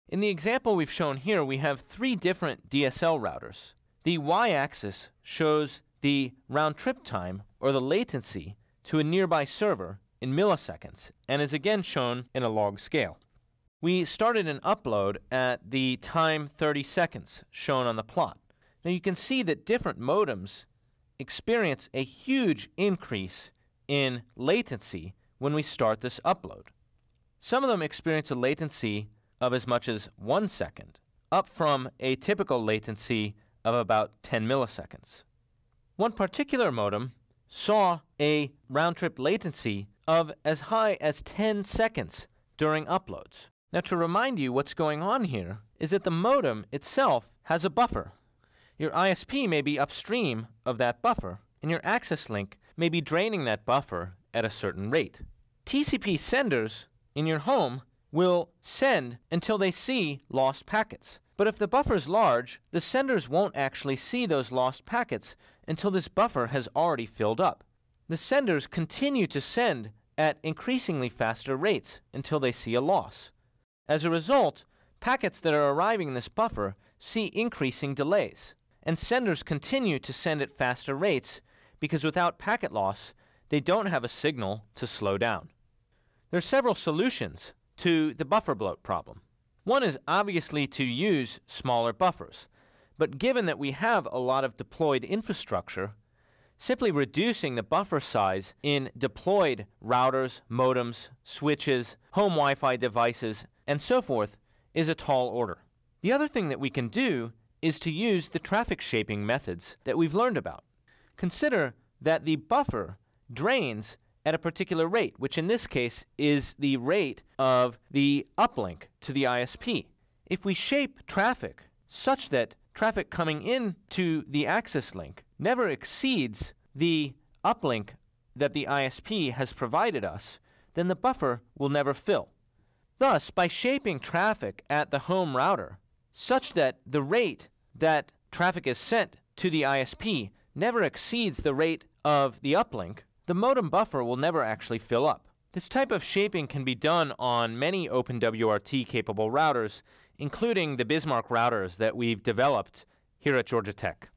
In the example we've shown here, we have three different DSL routers. The y-axis shows the round-trip time, or the latency, to a nearby server in milliseconds, and is again shown in a log scale. We started an upload at the time 30 seconds, shown on the plot. Now you can see that different modems experience a huge increase in latency when we start this upload. Some of them experience a latency of as much as 1 second, up from a typical latency of about 10 milliseconds. One particular modem saw a round-trip latency of as high as 10 seconds during uploads. Now, to remind you what's going on here is that the modem itself has a buffer. Your ISP may be upstream of that buffer, and your access link may be draining that buffer at a certain rate. TCP senders in your home will send until they see lost packets. But if the buffer is large, the senders won't actually see those lost packets until this buffer has already filled up. The senders continue to send at increasingly faster rates until they see a loss. As a result, packets that are arriving in this buffer see increasing delays, and senders continue to send at faster rates because without packet loss, they don't have a signal to slow down. There are several solutions to the buffer bloat problem. One is obviously to use smaller buffers, but given that we have a lot of deployed infrastructure, simply reducing the buffer size in deployed routers, modems, switches, home Wi-Fi devices, and so forth is a tall order. The other thing that we can do is to use the traffic shaping methods that we've learned about. Consider that the buffer drains at a particular rate, which in this case is the rate of the uplink to the ISP. If we shape traffic such that traffic coming in to the access link never exceeds the uplink that the ISP has provided us, then the buffer will never fill. Thus, by shaping traffic at the home router such that the rate that traffic is sent to the ISP never exceeds the rate of the uplink, the modem buffer will never actually fill up. This type of shaping can be done on many OpenWRT-capable routers, including the Bismarck routers that we've developed here at Georgia Tech.